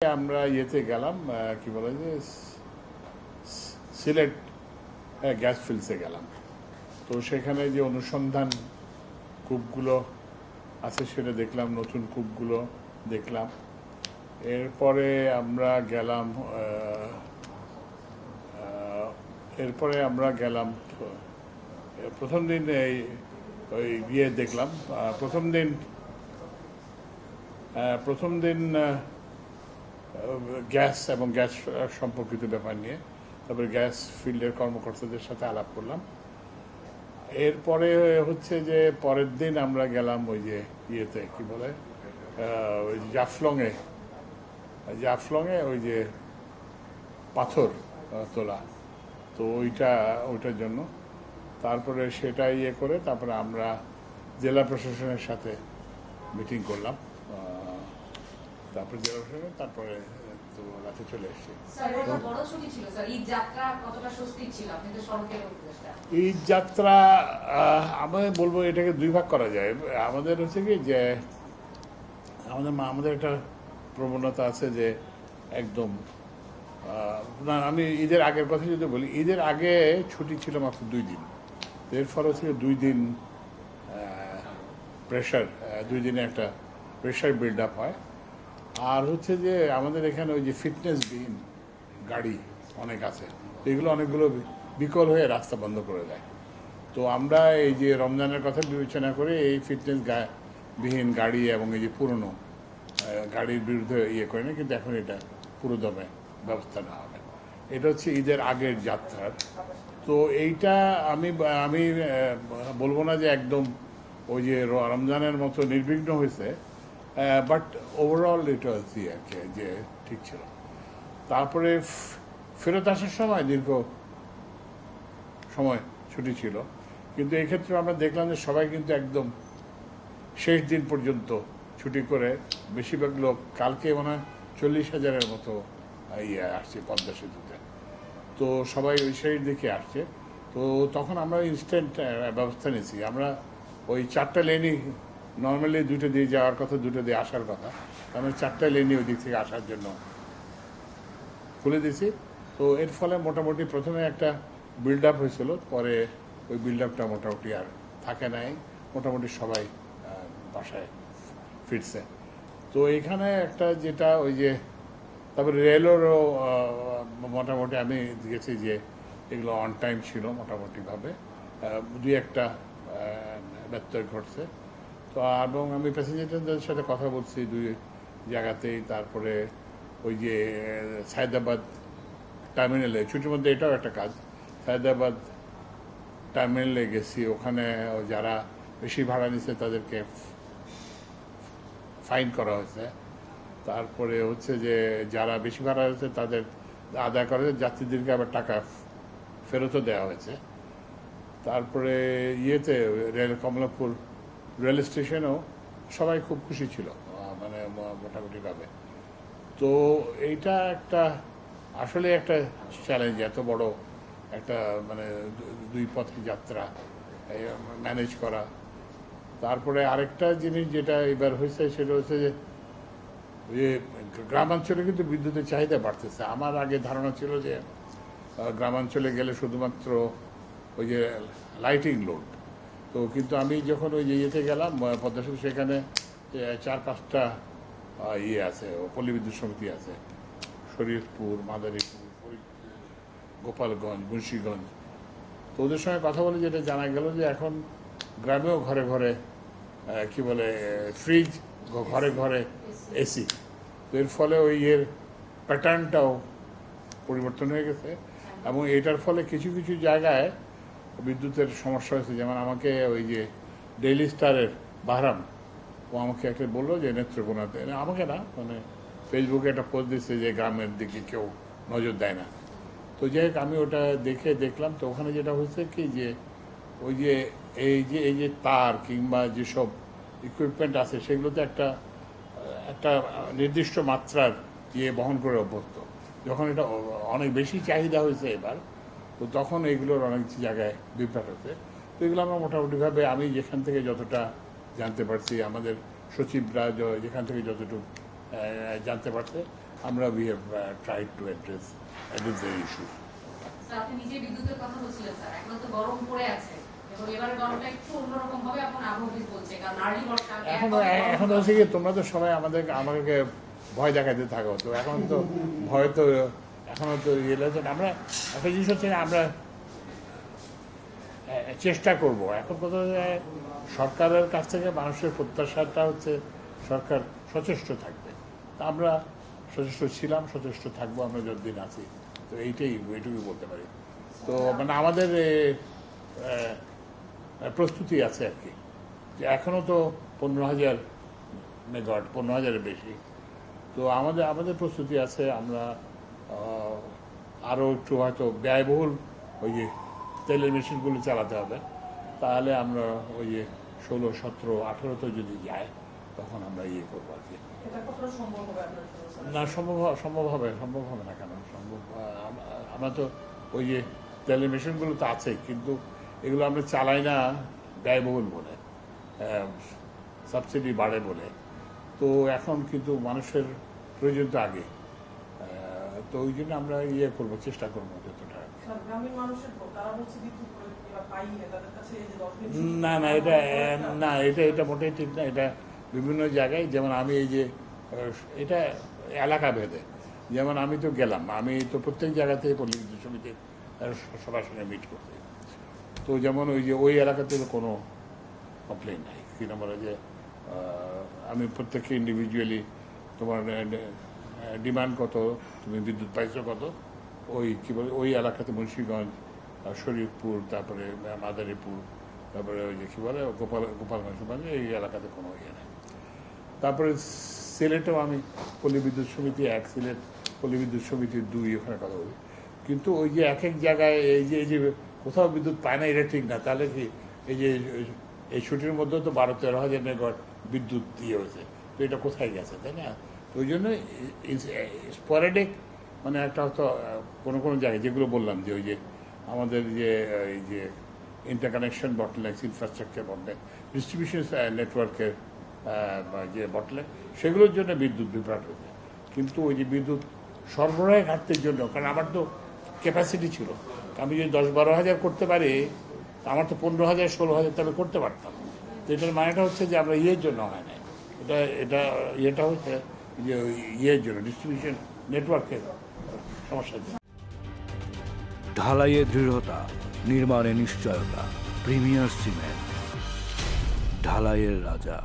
আমরা ইয়েতে গেলাম, কি বলে যে সিলেট গ্যাস ফিল্ডসে গেলাম। তো সেখানে যে অনুসন্ধান কূপগুলো আছে সেটা দেখলাম, নতুন কূপগুলো দেখলাম। এরপরে আমরা গেলাম প্রথম দিন ওই ইয়ে দেখলাম। প্রথম দিন গ্যাস এবং গ্যাস সম্পর্কিত ব্যাপার নিয়ে, তারপরে গ্যাস ফিল্ডের কর্মকর্তাদের সাথে আলাপ করলাম। এরপরে হচ্ছে যে পরের দিন আমরা গেলাম ওই যে ইয়েতে কি বলে ওই জাফলংয়ে ওই যে পাথর তোলা, তো ওইটার জন্য। তারপরে সেটা ইয়ে করে তারপরে আমরা জেলা প্রশাসনের সাথে মিটিং করলাম। তারপরে জেলা প্রশাসন, তারপরে তো রাতে চলে এসেছি। ঈদ যাত্রা আমি বলবো এটাকে দুই ভাগ করা যায়। আমাদের হচ্ছে কি যে আমাদের একটা প্রবণতা আছে যে একদম না, আমি ঈদের আগের কথা যদি বলি, ঈদের আগে ছুটি ছিল মাত্র 2 দিন। এর ফলে হচ্ছে 2 দিন প্রেশার, 2 দিনে একটা প্রেশার বিল্ড আপ হয়। আর হচ্ছে যে আমাদের এখানে ওই যে ফিটনেসবিহীন গাড়ি অনেক আছে, তো এগুলো অনেকগুলো বিকল হয়ে রাস্তা বন্ধ করে দেয়। তো আমরা এই যে রমজানের কথা বিবেচনা করে এই বিহীন গাড়ি এবং এই যে পুরনো গাড়ির বিরুদ্ধে ইয়ে করে না, কিন্তু এখন এটা পুরো দমে ব্যবস্থা নেওয়া হবে। এটা হচ্ছে ঈদের আগের যাত্রার। তো এইটা আমি আমি বলবো না যে একদম ওই যে রমজানের মতো নির্বিঘ্ন হয়েছে, বাট ওভারঅল এটা হচ্ছে আর কি যে ঠিক ছিল। তারপরে ফেরত আসার সময় দীর্ঘ সময় ছুটি ছিল, কিন্তু এই ক্ষেত্রে আমরা দেখলাম যে সবাই কিন্তু একদম শেষ দিন পর্যন্ত ছুটি করে, বেশিরভাগ লোক কালকে মনে হয় 40,000-এর মতো ইয়ে আসছে পদ্মা সেতুতে। তো সবাই ওই শেষ দিকে আসছে। তো তখন আমরা ইনস্ট্যান্ট ব্যবস্থা নিয়েছি। আমরা ওই 4টা লেনই নর্মালি 2টা দিয়ে যাওয়ার কথা, 2টা দিয়ে আসার কথা, আমরা 4টা লেনই ওই দিক থেকে আসার জন্য খুলে দিয়েছি। তো এর ফলে মোটামুটি প্রথমে একটা বিল্ড আপ হয়েছিল, পরে ওই বিল্ড আপটা মোটামুটি আর থাকে নাই, মোটামুটি সবাই বাসায় ফিরছে। তো এখানে একটা যেটা ওই যে তারপরে রেলেরও মোটামুটি আমি দেখেছি যে এগুলো অন টাইম ছিল মোটামুটিভাবে, 2-1টা ব্যত্যয় ঘটছে। তো এবং আমি প্যাসেঞ্জারদের সাথে কথা বলছি 2 জায়গাতেই। তারপরে ওই যে সায়দাবাদ টার্মিনালে, ছুটির মধ্যে এটাও একটা কাজ, সায়দাবাদ টার্মিনালে গেছি। ওখানে যারা বেশি ভাড়া নিচ্ছে তাদেরকে ফাইন করা হয়েছে। তারপরে হচ্ছে যে যারা বেশি ভাড়া হয়েছে তাদের আদায় করা হয়েছে, যাত্রীদেরকে আবার টাকা ফেরতও দেওয়া হয়েছে। তারপরে ইয়েতে কমলাপুর রেল স্টেশনেও সবাই খুব খুশি ছিল, মানে মোটামুটিভাবে। তো এইটা একটা আসলে একটা চ্যালেঞ্জ, এত বড় একটা মানে 2 পথে যাত্রা ম্যানেজ করা। তারপরে আরেকটা জিনিস যেটা এবার হয়েছে সেটা হচ্ছে যে গ্রামাঞ্চলে কিন্তু বিদ্যুতের চাহিদা বাড়তেছে। আমার আগে ধারণা ছিল যে গ্রামাঞ্চলে গেলে শুধুমাত্র ওই যে লাইটিং লোড, তো কিন্তু আমি যখন ওই যে ইয়েতে গেলাম পদ্মা সেতু, সেখানে 4-5টা ইয়ে আছে, পল্লী বিদ্যুৎ সমিতি আছে, শরীয়তপুর, মাদারীপুর, ফরিদপুর, গোপালগঞ্জ, মুন্সিগঞ্জ। তো ওদের সঙ্গে কথা বলে যেটা জানা গেল যে এখন গ্রামেও ঘরে ঘরে কি বলে ফ্রিজ, ঘরে ঘরে এসি। তো এর ফলে ওই এর প্যাটার্নটাও পরিবর্তন হয়ে গেছে, এবং এটার ফলে কিছু কিছু জায়গায় বিদ্যুতের সমস্যা হয়েছে। যেমন আমাকে ওই যে ডেইলি স্টারের বাহরাম, ও আমাকে একটা বললো যে নেত্রকোনাতে, আমাকে না মানে ফেসবুকে একটা পোস্ট দিচ্ছে যে গ্রামের দিকে কেউ নজর দেয় না। তো যাই হোক আমি ওটা দেখলাম। তো ওখানে যেটা হয়েছে কি যে ওই যে এই যে তার কিংবা যেসব ইকুইপমেন্ট আছে সেগুলোতে একটা নির্দিষ্ট মাত্রার ইয়ে বহন করে অভ্যস্ত। যখন এটা অনেক বেশি চাহিদা হয়েছে এবার, তো তখন এইগুলোর অনেক জায়গায় বিভ্রাট হচ্ছে। তো এগুলো আমরা মোটামুটিভাবে আমি যেখান থেকে যতটা জানতে পারছি, আমাদের সচিবরা যেখান থেকে যতটুকু জানতে পারছে, আমরা we have tried to address the issue. আপনি নিজে বিদ্যুতের কথা বলছিলেন স্যার, এখন তো গরম পড়ে আছে এবং এবারে গরমটা একটু অন্যরকম হবে, এখন আবহাওয়া বলছে কারণ আর্লি বর্ষা এখন হচ্ছে কি তোমরা তো সবাই আমাদেরকে ভয় দেখাতে থাকো, তো এখন তো ভয় তো এখনো তো ইয়ে লাগছে না। আমরা একটা জিনিস হচ্ছে আমরা চেষ্টা করব। এখন কথা সরকারের কাছ থেকে মানুষের প্রত্যাশাটা হচ্ছে সরকার সচেষ্ট থাকবে। তা আমরা সচেষ্ট ছিলাম, সচেষ্ট থাকবো আমরা যতদিন আছি। তো এইটুকুই বলতে পারি। তো মানে আমাদের প্রস্তুতি আছে আর কি, যে এখনও তো 15,000 মেগাওয়াট, 15,000-এর বেশি। তো আমাদের প্রস্তুতি আছে। আমরা আরও একটু হয়তো ব্যয়বহুল ওই যে তেলের মেশিনগুলো চালাতে হবে, তাহলে আমরা ওই যে 16, 17, 18-তে যদি যায় তখন আমরা ইয়ে করবো আর কি। না, সম্ভব হবে না কেন? আমরা তো ওই যে তেলের মেশিনগুলো তো আছেই, কিন্তু এগুলো আমরা চালাই না ব্যয়বহুল বলে, সাবসিডি বাড়ে বলে। তো এখন কিন্তু মানুষের প্রয়োজন তো আগে, তো ওই জন্য আমরা ইয়ে করবো, চেষ্টা করবো যতটা। না, এটা মোটেই ঠিক না। এটা বিভিন্ন জায়গায়, যেমন আমি এই যে এটা এলাকা ভেদে, যেমন আমি তো গেলাম, আমি তো প্রত্যেক জায়গাতেই পল্লী বিদ্যুৎ সমিতির সবার সঙ্গে মিট করতে। তো যেমন ওই এলাকাতে কোনো কমপ্লেন নাই, কি নাম্বার যে আমি প্রত্যেককে ইন্ডিভিজুয়ালি তোমার ডিমান্ড কত, তুমি বিদ্যুৎ পাইছো কত, কী বলে ওই এলাকাতে মুন্সিগঞ্জ, শরীফপুর, তারপরে মাদারীপুর, তারপরে ওই যে কী বলে গোপালগঞ্জ, এই এলাকাতে কোনো ইয়ে নেই। তারপরে সিলেটেও আমি পল্লী বিদ্যুৎ সমিতি 1, সিলেট পল্লী বিদ্যুৎ সমিতি 2, ওখানে কথা বলি। কিন্তু ওই যে এক জায়গায় এই যে কোথাও বিদ্যুৎ পায় না, এটা ঠিক না। তাহলে কি এই ছুটির মধ্যেও তো 12-13 হাজার মেগাওয়াট বিদ্যুৎ দিয়ে হয়েছে, তো এটা কোথায় গেছে, তাই না? তো ওই জন্য স্পরেডিক মানে একটা হয়তো কোনো জায়গায় যেগুলো বললাম যে ওই যে আমাদের এই যে interconnection bottleneck, infrastructure bottleneck, distribution নেটওয়ার্কের যে বটলনেক, সেগুলোর জন্য বিদ্যুৎ বিভ্রাট হয়েছে। কিন্তু ওই যে বিদ্যুৎ সরবরাহের ঘাটতির জন্য, কারণ আমার তো ক্যাপাসিটি ছিল, আমি যদি 10-12 হাজার করতে পারি, আমার তো 15,000, 16,000 তাহলে করতে পারতাম। তো এটার মানেটা হচ্ছে যে আমরা ইয়ের জন্য হয় না, ইয়েটা হচ্ছে যে ইয়ের জন্য, ডিস্ট্রিবিউশন নেটওয়ার্কের সমস্যার জন্য। ঢালাইয়ে দৃঢ়তা, নির্মাণে নিশ্চয়তা, প্রিমিয়ার সিমেন্ট, ঢালাইয়ের রাজা।